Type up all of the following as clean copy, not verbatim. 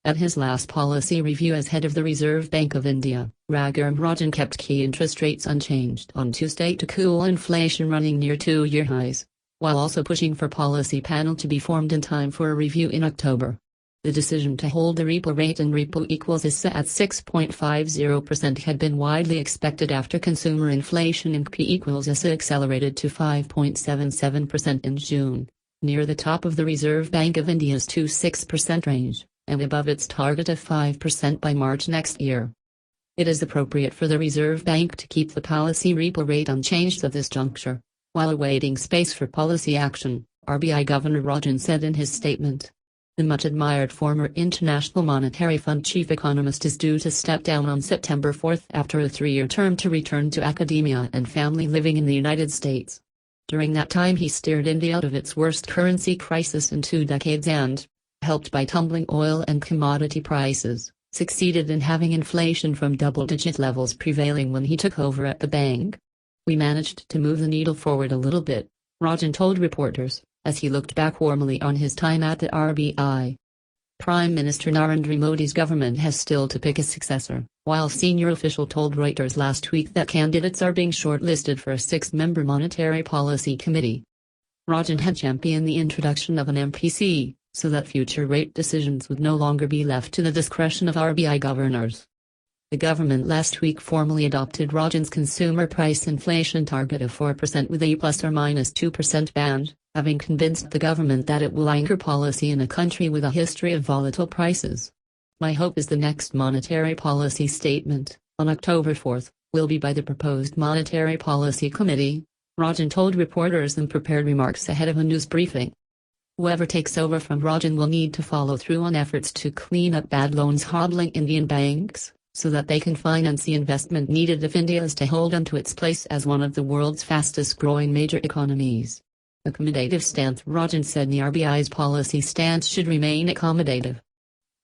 At his last policy review as head of the Reserve Bank of India, Rajan kept key interest rates unchanged on Tuesday to cool inflation running near two-year highs, while also pushing for policy panel to be formed in time for a review in October. The decision to hold the repo rate and repo equals ISA at 6.50% had been widely expected after consumer inflation in P equals ISA accelerated to 5.77% in June, near the top of the Reserve Bank of India's 2-6% range, and above its target of 5% by March next year. It is appropriate for the Reserve Bank to keep the policy repo rate unchanged at this juncture, while awaiting space for policy action, RBI Governor Rajan said in his statement. The much-admired former International Monetary Fund chief economist is due to step down on September 4 after a 3-year term to return to academia and family living in the United States. During that time he steered India out of its worst currency crisis in 2 decades and, helped by tumbling oil and commodity prices, succeeded in having inflation from double-digit levels prevailing when he took over at the bank. "We managed to move the needle forward a little bit," Rajan told reporters, as he looked back warmly on his time at the RBI. Prime Minister Narendra Modi's government has still to pick a successor, while senior official told Reuters last week that candidates are being shortlisted for a 6-member monetary policy committee. Rajan had championed the introduction of an MPC, so that future rate decisions would no longer be left to the discretion of RBI governors. The government last week formally adopted Rajan's consumer price inflation target of 4% with a ±2% band, having convinced the government that it will anchor policy in a country with a history of volatile prices. "My hope is the next monetary policy statement, on October 4, will be by the proposed Monetary Policy Committee," Rajan told reporters in prepared remarks ahead of a news briefing. Whoever takes over from Rajan will need to follow through on efforts to clean up bad loans hobbling Indian banks, so that they can finance the investment needed if India is to hold on to its place as one of the world's fastest-growing major economies. Accommodative stance. Rajan said the RBI's policy stance should remain accommodative.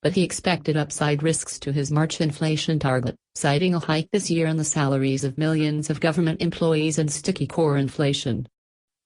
But he expected upside risks to his March inflation target, citing a hike this year in the salaries of millions of government employees and sticky core inflation.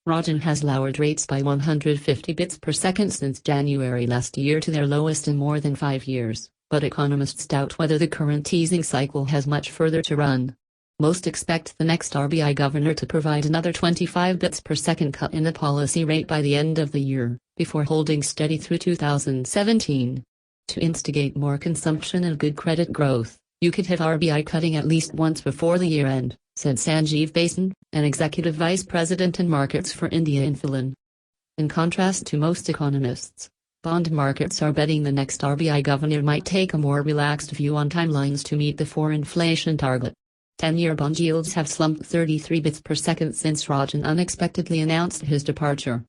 Rajan has lowered rates by 150 bps per second since January last year to their lowest in more than 5 years, but economists doubt whether the current easing cycle has much further to run. Most expect the next RBI governor to provide another 25 bps per second cut in the policy rate by the end of the year, before holding steady through 2017. To instigate more consumption and good credit growth, you could have RBI cutting at least once before the year end, said Sanjeev Basan, an executive vice president in markets for India in Finland. In contrast to most economists, bond markets are betting the next RBI governor might take a more relaxed view on timelines to meet the 4% inflation target. 10-year bond yields have slumped 33 bps per second since Rajan unexpectedly announced his departure.